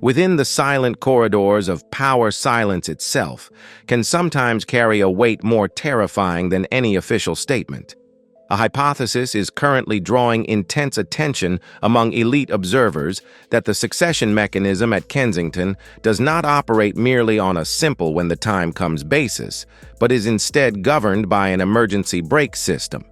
within the silent corridors of power, silence itself can sometimes carry a weight more terrifying than any official statement. A hypothesis is currently drawing intense attention among elite observers that the succession mechanism at Kensington does not operate merely on a simple when the time comes basis, but is instead governed by an emergency brake system.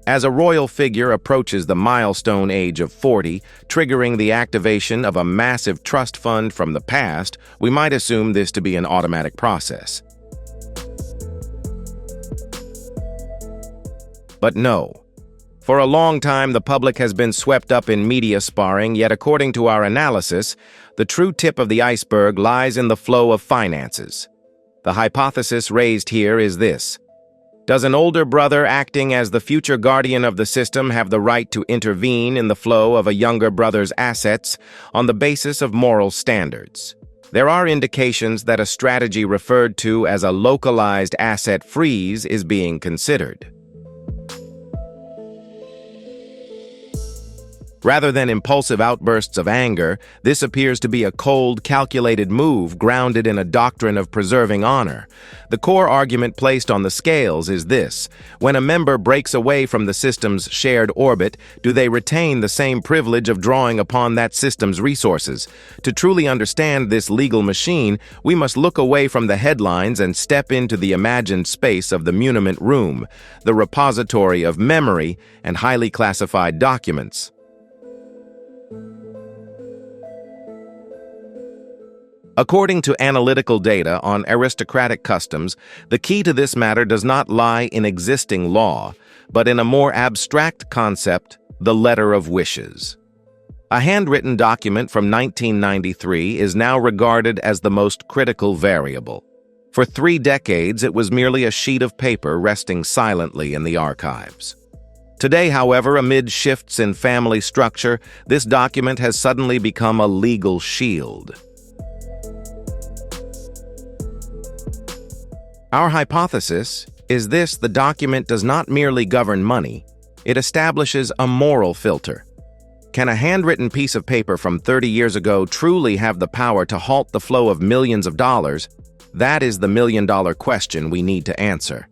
As a royal figure approaches the milestone age of 40, triggering the activation of a massive trust fund from the past, we might assume this to be an automatic process. But no. For a long time, the public has been swept up in media sparring, yet according to our analysis, the true tip of the iceberg lies in the flow of finances. The hypothesis raised here is this: does an older brother acting as the future guardian of the system have the right to intervene in the flow of a younger brother's assets on the basis of moral standards? There are indications that a strategy referred to as a localized asset freeze is being considered. Rather than impulsive outbursts of anger, this appears to be a cold, calculated move grounded in a doctrine of preserving honor. The core argument placed on the scales is this: when a member breaks away from the system's shared orbit, do they retain the same privilege of drawing upon that system's resources? To truly understand this legal machine, we must look away from the headlines and step into the imagined space of the muniment room, the repository of memory and highly classified documents. According to analytical data on aristocratic customs, the key to this matter does not lie in existing law, but in a more abstract concept, the letter of wishes. A handwritten document from 1993 is now regarded as the most critical variable. For 3 decades, it was merely a sheet of paper resting silently in the archives. Today, however, amid shifts in family structure, this document has suddenly become a legal shield. Our hypothesis is this: the document does not merely govern money, it establishes a moral filter. Can a handwritten piece of paper from 30 years ago truly have the power to halt the flow of millions of dollars? That is the million-dollar question we need to answer.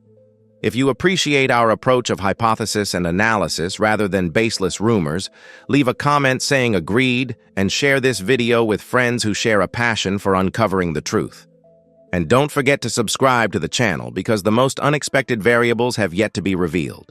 If you appreciate our approach of hypothesis and analysis rather than baseless rumors, leave a comment saying agreed and share this video with friends who share a passion for uncovering the truth. And don't forget to subscribe to the channel because the most unexpected variables have yet to be revealed.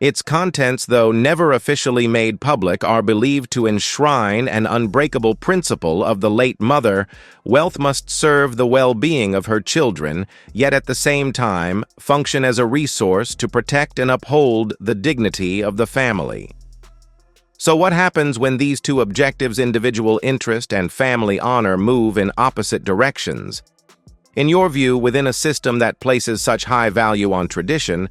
Its contents, though never officially made public, are believed to enshrine an unbreakable principle of the late mother: wealth must serve the well-being of her children, yet at the same time function as a resource to protect and uphold the dignity of the family. So what happens when these two objectives, individual interest and family honor, move in opposite directions? In your view, within a system that places such high value on tradition,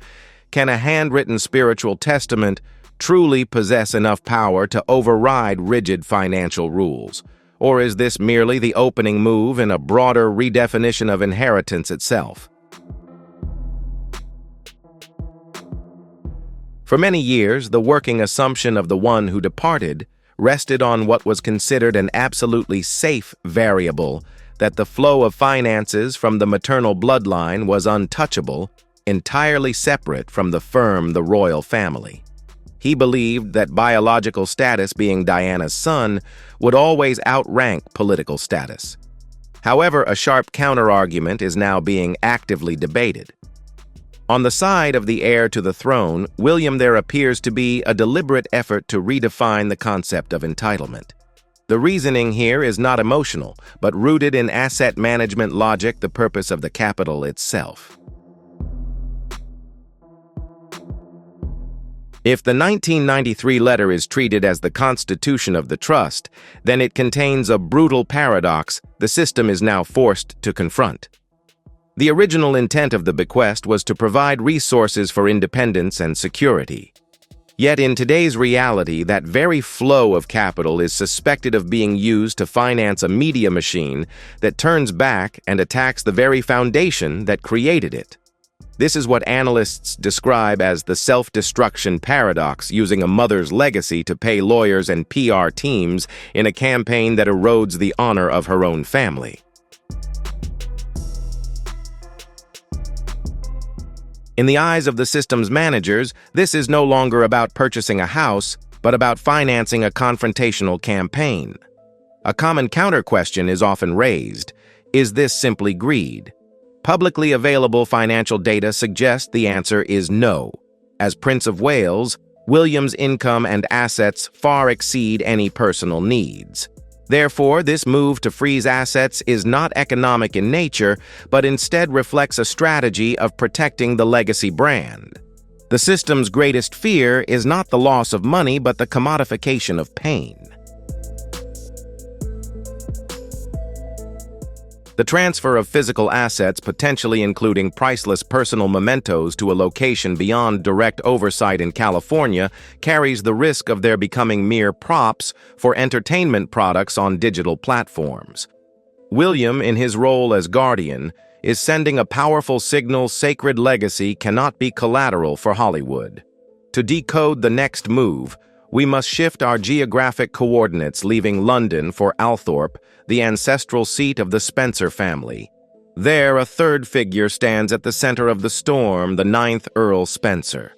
can a handwritten spiritual testament truly possess enough power to override rigid financial rules? Or is this merely the opening move in a broader redefinition of inheritance itself? For many years, the working assumption of the one who departed rested on what was considered an absolutely safe variable, that the flow of finances from the maternal bloodline was untouchable, entirely separate from the royal family. He believed that biological status, being Diana's son, would always outrank political status. However, a sharp counterargument is now being actively debated. On the side of the heir to the throne, William, there appears to be a deliberate effort to redefine the concept of entitlement. The reasoning here is not emotional, but rooted in asset management logic, the purpose of the capital itself. If the 1993 letter is treated as the constitution of the trust, then it contains a brutal paradox the system is now forced to confront. The original intent of the bequest was to provide resources for independence and security. Yet in today's reality, that very flow of capital is suspected of being used to finance a media machine that turns back and attacks the very foundation that created it. This is what analysts describe as the self-destruction paradox, using a mother's legacy to pay lawyers and PR teams in a campaign that erodes the honor of her own family. In the eyes of the system's managers, this is no longer about purchasing a house, but about financing a confrontational campaign. A common counter-question is often raised: is this simply greed? Publicly available financial data suggest the answer is no. As Prince of Wales, William's income and assets far exceed any personal needs. Therefore, this move to freeze assets is not economic in nature, but instead reflects a strategy of protecting the legacy brand. The system's greatest fear is not the loss of money, but the commodification of pain. The transfer of physical assets, potentially including priceless personal mementos, to a location beyond direct oversight in California, carries the risk of their becoming mere props for entertainment products on digital platforms. William, in his role as guardian, is sending a powerful signal: sacred legacy cannot be collateral for Hollywood. To decode the next move, we must shift our geographic coordinates, leaving London for Althorp, the ancestral seat of the Spencer family. There, a third figure stands at the center of the storm, the 9th Earl Spencer.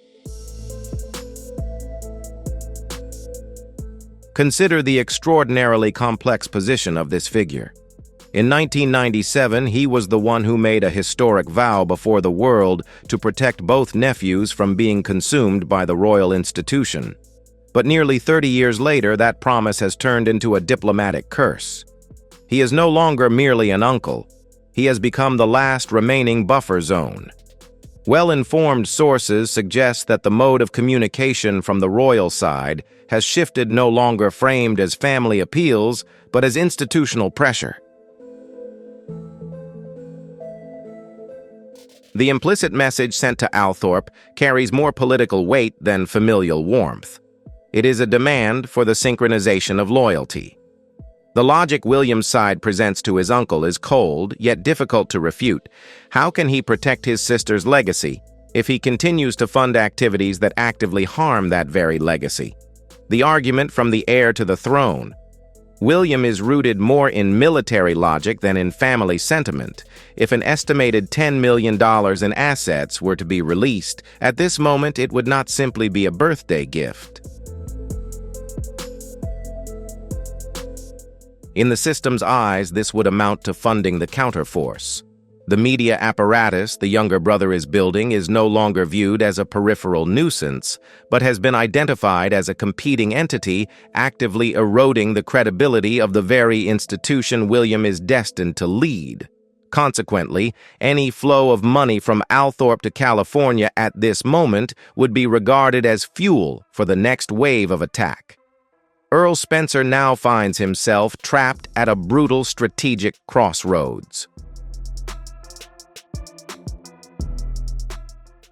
Consider the extraordinarily complex position of this figure. In 1997, he was the one who made a historic vow before the world to protect both nephews from being consumed by the royal institution. But nearly 30 years later, that promise has turned into a diplomatic curse. He is no longer merely an uncle. He has become the last remaining buffer zone. Well-informed sources suggest that the mode of communication from the royal side has shifted, no longer framed as family appeals, but as institutional pressure. The implicit message sent to Althorp carries more political weight than familial warmth. It is a demand for the synchronization of loyalty. The logic William's side presents to his uncle is cold, yet difficult to refute. How can he protect his sister's legacy if he continues to fund activities that actively harm that very legacy? The argument from the heir to the throne. William is rooted more in military logic than in family sentiment. If an estimated $10 million in assets were to be released, at this moment it would not simply be a birthday gift. In the system's eyes, this would amount to funding the counterforce. The media apparatus the younger brother is building is no longer viewed as a peripheral nuisance, but has been identified as a competing entity, actively eroding the credibility of the very institution William is destined to lead. Consequently, any flow of money from Althorp to California at this moment would be regarded as fuel for the next wave of attack. Earl Spencer now finds himself trapped at a brutal strategic crossroads.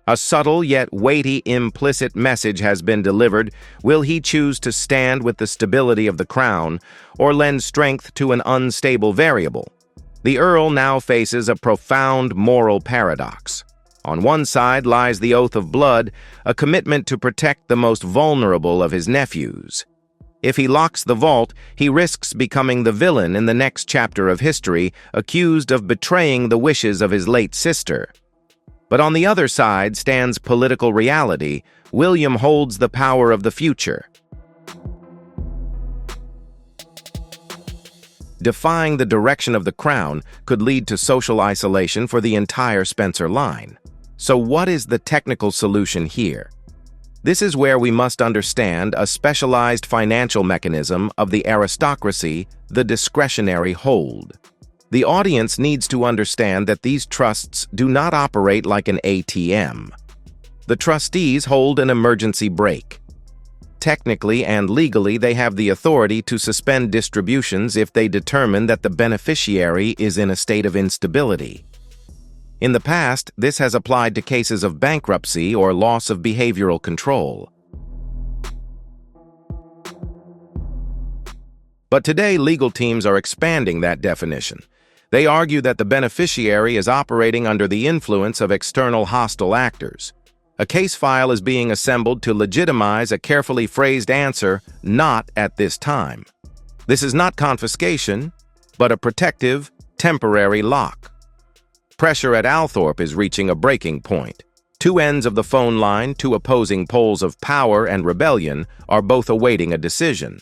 A subtle yet weighty implicit message has been delivered. Will he choose to stand with the stability of the crown, or lend strength to an unstable variable? The Earl now faces a profound moral paradox. On one side lies the oath of blood, a commitment to protect the most vulnerable of his nephews. If he locks the vault, he risks becoming the villain in the next chapter of history, accused of betraying the wishes of his late sister. But on the other side stands political reality. William holds the power of the future. Defying the direction of the crown could lead to social isolation for the entire Spencer line. So what is the technical solution here? This is where we must understand a specialized financial mechanism of the aristocracy, the discretionary hold. The audience needs to understand that these trusts do not operate like an ATM. The trustees hold an emergency brake. Technically and legally, they have the authority to suspend distributions if they determine that the beneficiary is in a state of instability. In the past, this has applied to cases of bankruptcy or loss of behavioral control. But today, legal teams are expanding that definition. They argue that the beneficiary is operating under the influence of external hostile actors. A case file is being assembled to legitimize a carefully phrased answer, "not at this time." This is not confiscation, but a protective, temporary lock. Pressure at Althorp is reaching a breaking point. Two ends of the phone line, two opposing poles of power and rebellion, are both awaiting a decision.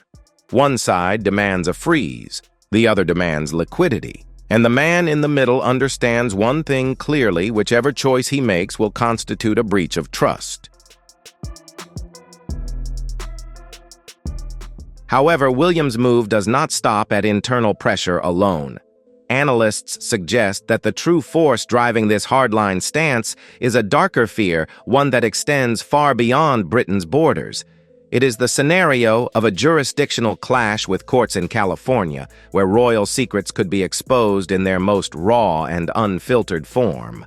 One side demands a freeze, the other demands liquidity. And the man in the middle understands one thing clearly: whichever choice he makes will constitute a breach of trust. However, William's move does not stop at internal pressure alone. Analysts suggest that the true force driving this hardline stance is a darker fear, one that extends far beyond Britain's borders. It is the scenario of a jurisdictional clash with courts in California, where royal secrets could be exposed in their most raw and unfiltered form.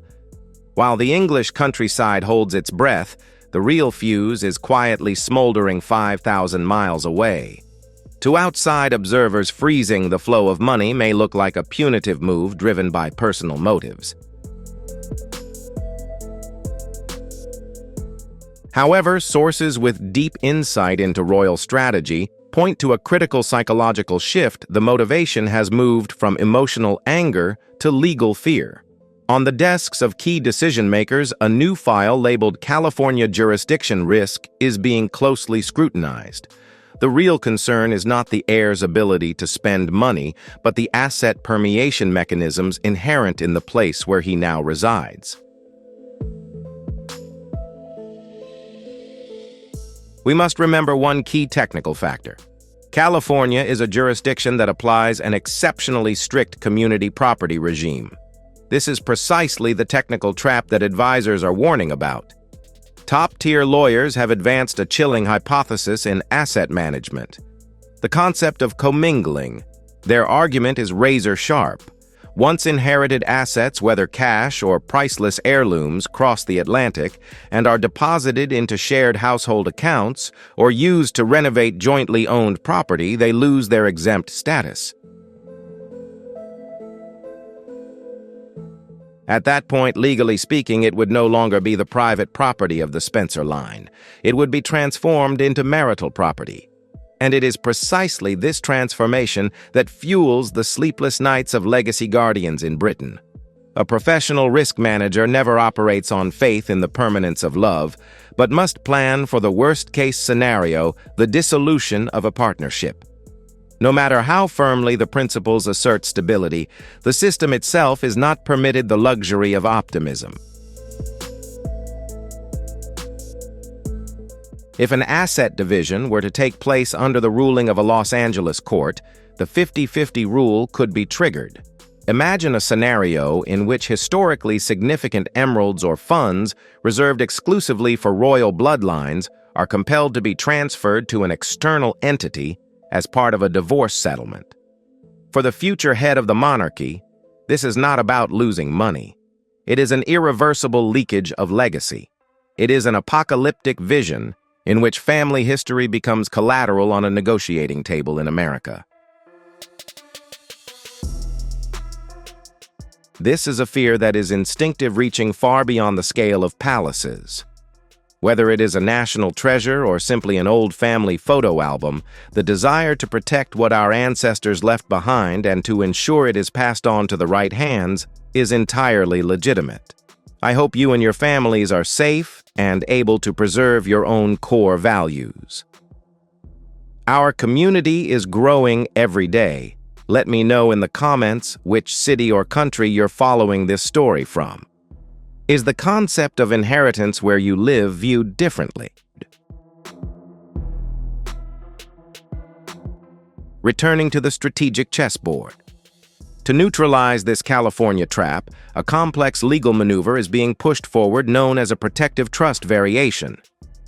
While the English countryside holds its breath, the real fuse is quietly smoldering 5,000 miles away. To outside observers, freezing the flow of money may look like a punitive move driven by personal motives. However, sources with deep insight into royal strategy point to a critical psychological shift. The motivation has moved from emotional anger to legal fear. On the desks of key decision-makers, a new file labeled California Jurisdiction Risk is being closely scrutinized. The real concern is not the heir's ability to spend money, but the asset permeation mechanisms inherent in the place where he now resides. We must remember one key technical factor. California is a jurisdiction that applies an exceptionally strict community property regime. This is precisely the technical trap that advisors are warning about. Top-tier lawyers have advanced a chilling hypothesis in asset management: the concept of commingling. Their argument is razor-sharp. Once inherited assets, whether cash or priceless heirlooms, cross the Atlantic and are deposited into shared household accounts or used to renovate jointly owned property, they lose their exempt status. At that point, legally speaking, it would no longer be the private property of the Spencer line. It would be transformed into marital property. And it is precisely this transformation that fuels the sleepless nights of legacy guardians in Britain. A professional risk manager never operates on faith in the permanence of love, but must plan for the worst-case scenario, the dissolution of a partnership. No matter how firmly the principles assert stability, the system itself is not permitted the luxury of optimism. If an asset division were to take place under the ruling of a Los Angeles court, the 50-50 rule could be triggered. Imagine a scenario in which historically significant emeralds or funds reserved exclusively for royal bloodlines are compelled to be transferred to an external entity as part of a divorce settlement. For the future head of the monarchy, this is not about losing money. It is an irreversible leakage of legacy. It is an apocalyptic vision in which family history becomes collateral on a negotiating table in America. This is a fear that is instinctive, reaching far beyond the scale of palaces. Whether it is a national treasure or simply an old family photo album, the desire to protect what our ancestors left behind and to ensure it is passed on to the right hands is entirely legitimate. I hope you and your families are safe and able to preserve your own core values. Our community is growing every day. Let me know in the comments which city or country you're following this story from. Is the concept of inheritance where you live viewed differently? Returning to the strategic chessboard. To neutralize this California trap, a complex legal maneuver is being pushed forward known as a protective trust variation.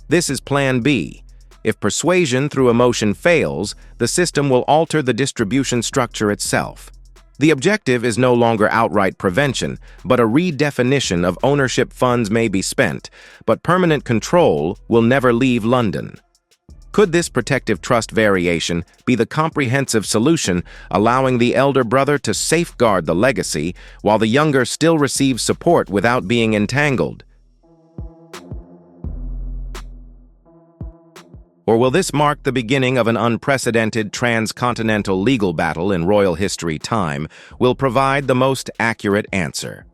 This is Plan B. If persuasion through emotion fails, the system will alter the distribution structure itself. The objective is no longer outright prevention, but a redefinition of ownership. Funds may be spent, but permanent control will never leave London. Could this protective trust variation be the comprehensive solution, allowing the elder brother to safeguard the legacy while the younger still receives support without being entangled? Or will this mark the beginning of an unprecedented transcontinental legal battle in royal history? Time will provide the most accurate answer.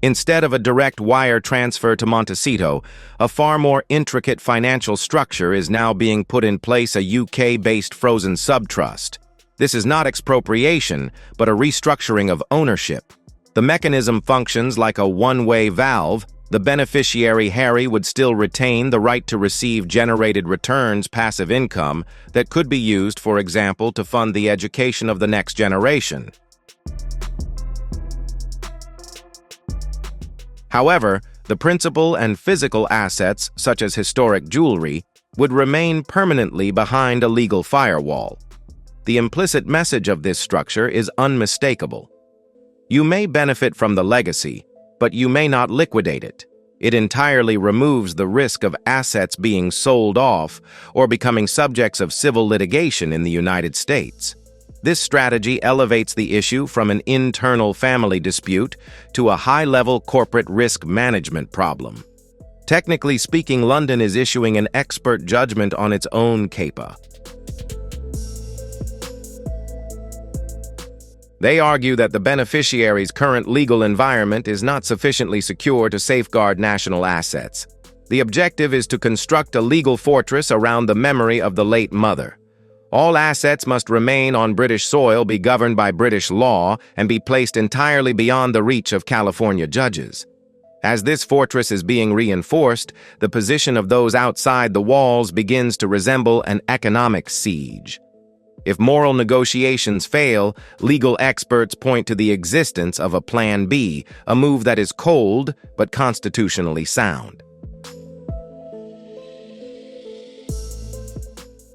Instead of a direct wire transfer to Montecito, a far more intricate financial structure is now being put in place, a UK-based frozen subtrust. This is not expropriation, but a restructuring of ownership. The mechanism functions like a one-way valve. The beneficiary, Harry, would still retain the right to receive generated returns, passive income, that could be used, for example, to fund the education of the next generation. However, the principal and physical assets, such as historic jewelry, would remain permanently behind a legal firewall. The implicit message of this structure is unmistakable. You may benefit from the legacy, but you may not liquidate it. It entirely removes the risk of assets being sold off or becoming subjects of civil litigation in the United States. This strategy elevates the issue from an internal family dispute to a high-level corporate risk management problem. Technically speaking, London is issuing an expert judgment on its own CAPA. They argue that the beneficiary's current legal environment is not sufficiently secure to safeguard national assets. The objective is to construct a legal fortress around the memory of the late mother. All assets must remain on British soil, be governed by British law, and be placed entirely beyond the reach of California judges. As this fortress is being reinforced, the position of those outside the walls begins to resemble an economic siege. If moral negotiations fail, legal experts point to the existence of a Plan B, a move that is cold but constitutionally sound.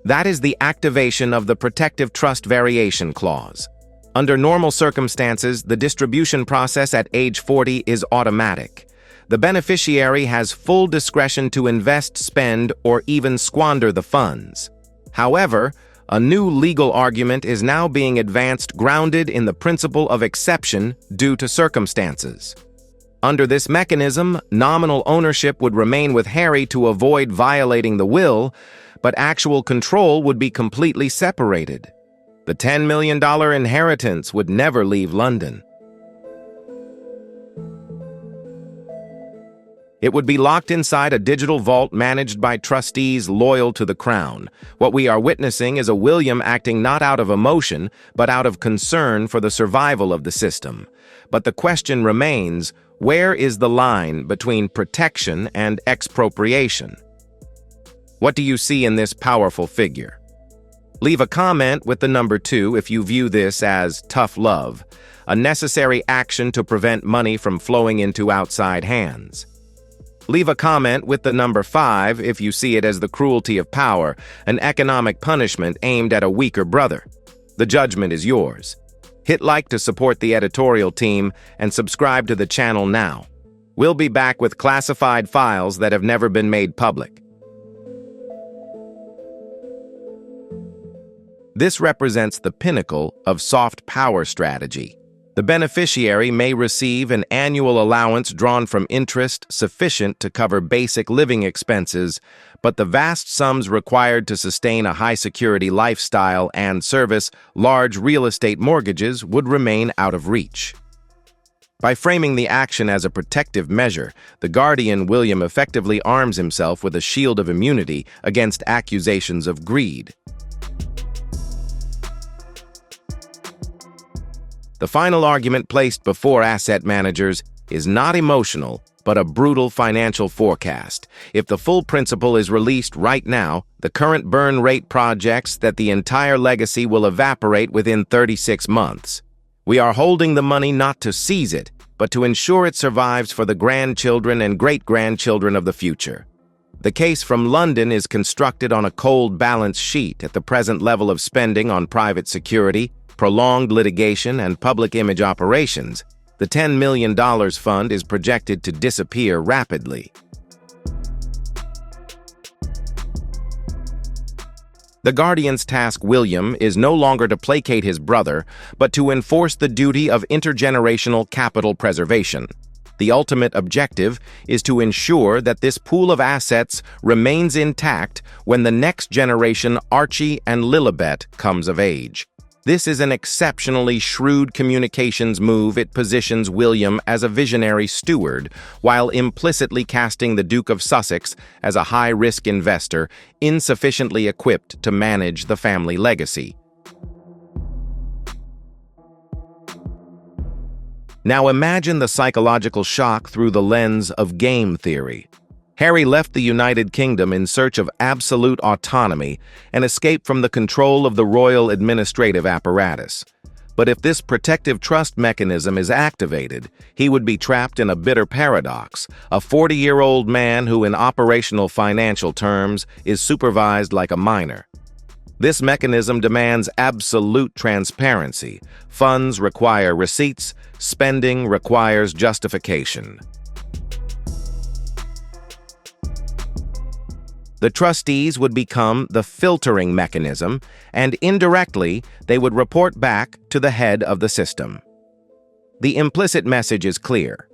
That is the activation of the Protective Trust Variation Clause. Under normal circumstances, the distribution process at age 40 is automatic. The beneficiary has full discretion to invest, spend, or even squander the funds. However, a new legal argument is now being advanced grounded in the principle of exception due to circumstances. Under this mechanism, nominal ownership would remain with Harry to avoid violating the will, but actual control would be completely separated. The $10 million inheritance would never leave London. It would be locked inside a digital vault managed by trustees loyal to the crown. What we are witnessing is a William acting not out of emotion, but out of concern for the survival of the system. But the question remains, where is the line between protection and expropriation? What do you see in this powerful figure? Leave a comment with the number 2 if you view this as tough love, a necessary action to prevent money from flowing into outside hands. Leave a comment with the number 5 if you see it as the cruelty of power, an economic punishment aimed at a weaker brother. The judgment is yours. Hit like to support the editorial team and subscribe to the channel now. We'll be back with classified files that have never been made public. This represents the pinnacle of soft power strategy. The beneficiary may receive an annual allowance drawn from interest sufficient to cover basic living expenses, but the vast sums required to sustain a high-security lifestyle and service large real estate mortgages would remain out of reach. By framing the action as a protective measure, the guardian William effectively arms himself with a shield of immunity against accusations of greed. The final argument placed before asset managers is not emotional, but a brutal financial forecast. If the full principal is released right now, the current burn rate projects that the entire legacy will evaporate within 36 months. We are holding the money not to seize it, but to ensure it survives for the grandchildren and great-grandchildren of the future. The case from London is constructed on a cold balance sheet at the present level of spending on private security, prolonged litigation, and public image operations. The $10 million fund is projected to disappear rapidly. The Guardian's task, William, is no longer to placate his brother, but to enforce the duty of intergenerational capital preservation. The ultimate objective is to ensure that this pool of assets remains intact when the next generation, Archie and Lilibet, comes of age. This is an exceptionally shrewd communications move. It positions William as a visionary steward, while implicitly casting the Duke of Sussex as a high-risk investor, insufficiently equipped to manage the family legacy. Now imagine the psychological shock through the lens of game theory. Harry left the United Kingdom in search of absolute autonomy and escape from the control of the royal administrative apparatus. But if this protective trust mechanism is activated, he would be trapped in a bitter paradox, a 40-year-old man who, in operational financial terms, is supervised like a minor. This mechanism demands absolute transparency. Funds require receipts, spending requires justification. The trustees would become the filtering mechanism, and indirectly, they would report back to the head of the system. The implicit message is clear.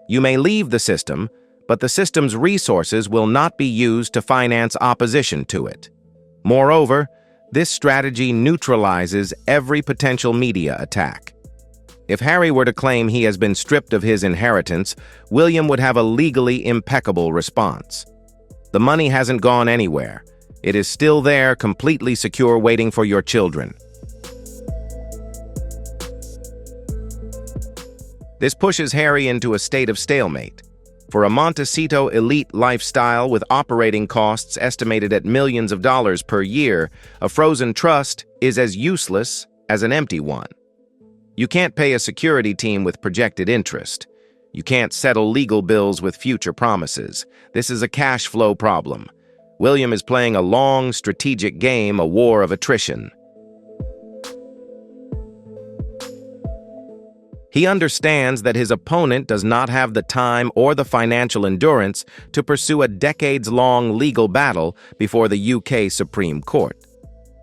You may leave the system, but the system's resources will not be used to finance opposition to it. Moreover, this strategy neutralizes every potential media attack. If Harry were to claim he has been stripped of his inheritance, William would have a legally impeccable response. The money hasn't gone anywhere. It is still there, completely secure, waiting for your children. This pushes Harry into a state of stalemate. For a Montecito elite lifestyle with operating costs estimated at millions of dollars per year, a frozen trust is as useless as an empty one. You can't pay a security team with projected interest. You can't settle legal bills with future promises. This is a cash flow problem. William is playing a long, strategic game, a war of attrition. He understands that his opponent does not have the time or the financial endurance to pursue a decades-long legal battle before the UK Supreme Court.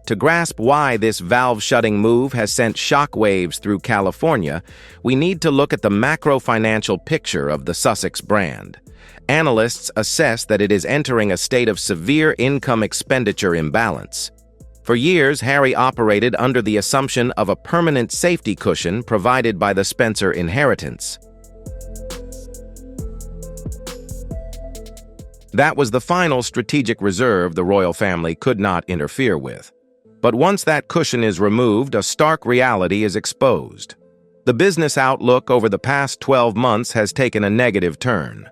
To grasp why this valve-shutting move has sent shockwaves through California, we need to look at the macro-financial picture of the Sussex brand. Analysts assess that it is entering a state of severe income-expenditure imbalance. For years, Harry operated under the assumption of a permanent safety cushion provided by the Spencer inheritance. That was the final strategic reserve the royal family could not interfere with. But once that cushion is removed, a stark reality is exposed. The business outlook over the past 12 months has taken a negative turn.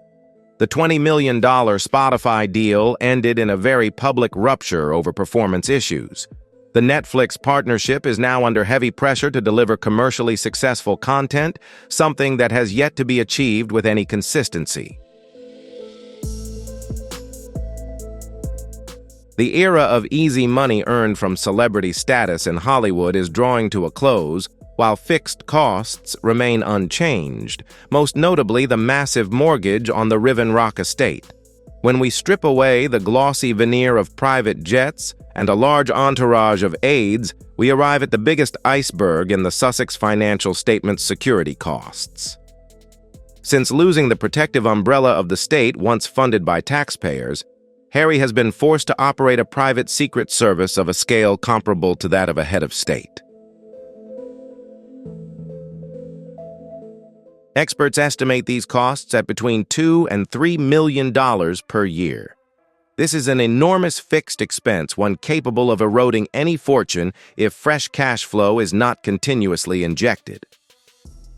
The $20 million Spotify deal ended in a very public rupture over performance issues. The Netflix partnership is now under heavy pressure to deliver commercially successful content, something that has yet to be achieved with any consistency. The era of easy money earned from celebrity status in Hollywood is drawing to a close, while fixed costs remain unchanged, most notably the massive mortgage on the Riven Rock estate. When we strip away the glossy veneer of private jets and a large entourage of aides, we arrive at the biggest iceberg in the Sussex financial statement's security costs. Since losing the protective umbrella of the state once funded by taxpayers, Harry has been forced to operate a private secret service of a scale comparable to that of a head of state. Experts estimate these costs at between $2 and $3 million per year. This is an enormous fixed expense, one capable of eroding any fortune if fresh cash flow is not continuously injected.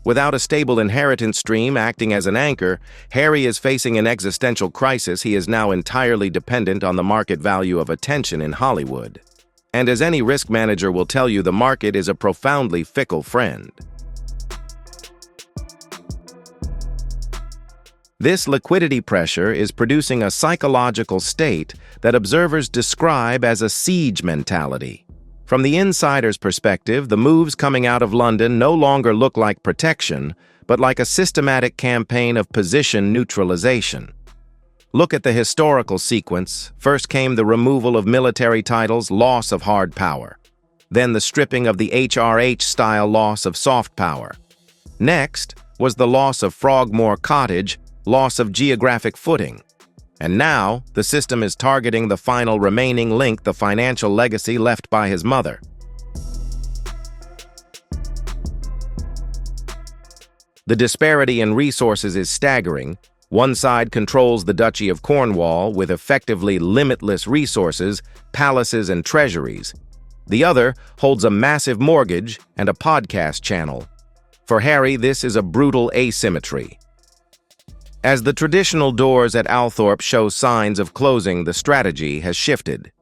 Without a stable inheritance stream acting as an anchor, Harry is facing an existential crisis. He is now entirely dependent on the market value of attention in Hollywood. And as any risk manager will tell you, the market is a profoundly fickle friend. This liquidity pressure is producing a psychological state that observers describe as a siege mentality. From the insider's perspective, the moves coming out of London no longer look like protection, but like a systematic campaign of position neutralization. Look at the historical sequence. First came the removal of military titles, loss of hard power. Then the stripping of the HRH-style loss of soft power. Next was the loss of Frogmore Cottage, loss of geographic footing. And now, the system is targeting the final remaining link, the financial legacy left by his mother. The disparity in resources is staggering. One side controls the Duchy of Cornwall with effectively limitless resources, palaces, and treasuries. The other holds a massive mortgage and a podcast channel. For Harry, this is a brutal asymmetry. As the traditional doors at Althorp show signs of closing, the strategy has shifted.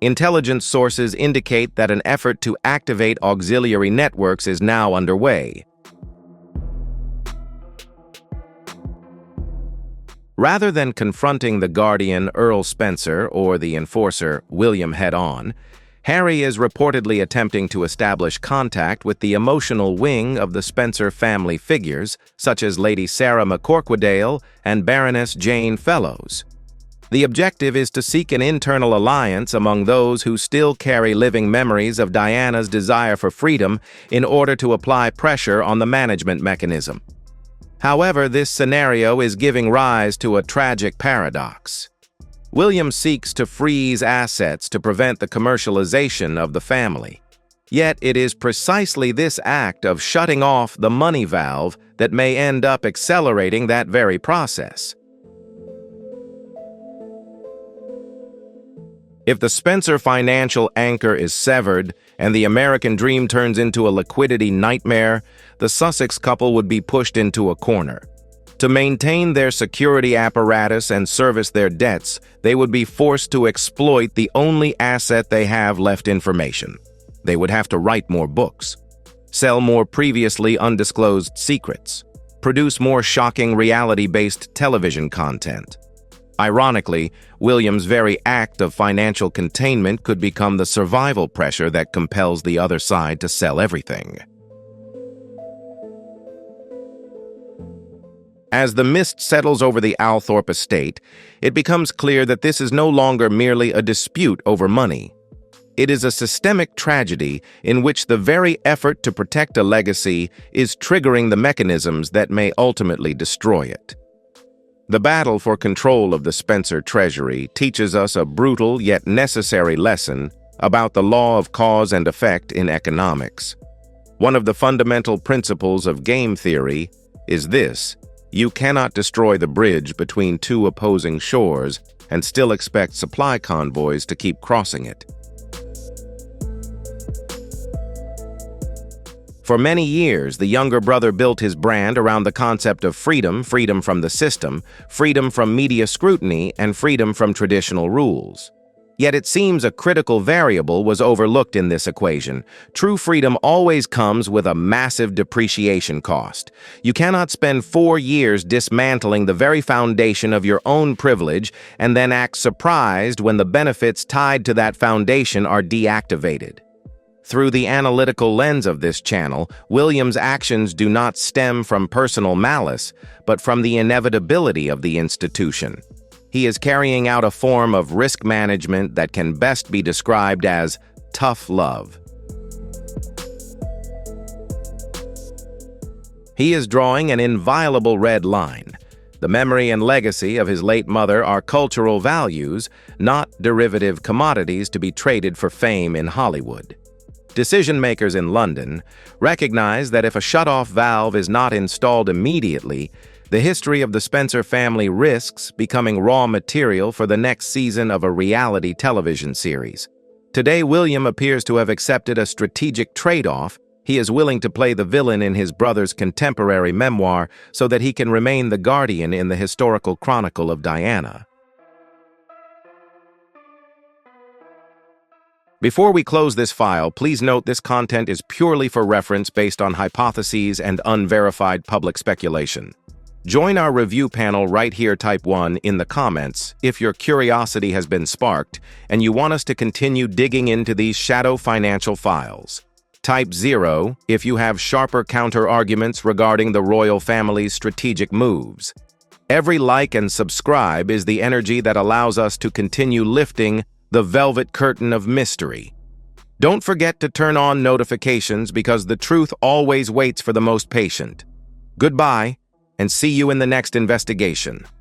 Intelligence sources indicate that an effort to activate auxiliary networks is now underway. Rather than confronting the guardian, Earl Spencer, or the enforcer, William, head-on, Harry is reportedly attempting to establish contact with the emotional wing of the Spencer family figures, such as Lady Sarah McCorquodale and Baroness Jane Fellows. The objective is to seek an internal alliance among those who still carry living memories of Diana's desire for freedom in order to apply pressure on the management mechanism. However, this scenario is giving rise to a tragic paradox. William seeks to freeze assets to prevent the commercialization of the family. Yet it is precisely this act of shutting off the money valve that may end up accelerating that very process. If the Spencer financial anchor is severed and the American dream turns into a liquidity nightmare, the Sussex couple would be pushed into a corner. To maintain their security apparatus and service their debts, they would be forced to exploit the only asset they have left: information. They would have to write more books, sell more previously undisclosed secrets, produce more shocking reality-based television content. Ironically, William's very act of financial containment could become the survival pressure that compels the other side to sell everything. As the mist settles over the Althorp estate, it becomes clear that this is no longer merely a dispute over money. It is a systemic tragedy in which the very effort to protect a legacy is triggering the mechanisms that may ultimately destroy it. The battle for control of the Spencer treasury teaches us a brutal yet necessary lesson about the law of cause and effect in economics. One of the fundamental principles of game theory is this: you cannot destroy the bridge between two opposing shores and still expect supply convoys to keep crossing it. For many years, the younger brother built his brand around the concept of freedom, freedom from the system, freedom from media scrutiny, and freedom from traditional rules. Yet it seems a critical variable was overlooked in this equation. True freedom always comes with a massive depreciation cost. You cannot spend 4 years dismantling the very foundation of your own privilege and then act surprised when the benefits tied to that foundation are deactivated. Through the analytical lens of this channel, William's actions do not stem from personal malice, but from the inevitability of the institution. He is carrying out a form of risk management that can best be described as tough love. He is drawing an inviolable red line. The memory and legacy of his late mother are cultural values, not derivative commodities to be traded for fame in Hollywood. Decision-makers in London recognize that if a shut-off valve is not installed immediately, the history of the Spencer family risks becoming raw material for the next season of a reality television series. Today, William appears to have accepted a strategic trade-off. He is willing to play the villain in his brother's contemporary memoir so that he can remain the guardian in the historical chronicle of Diana. Before we close this file, please note this content is purely for reference based on hypotheses and unverified public speculation. Join our review panel right here, type 1, in the comments if your curiosity has been sparked and you want us to continue digging into these shadow financial files. Type 0 if you have sharper counter-arguments regarding the royal family's strategic moves. Every like and subscribe is the energy that allows us to continue lifting the velvet curtain of mystery. Don't forget to turn on notifications because the truth always waits for the most patient. Goodbye, and see you in the next investigation.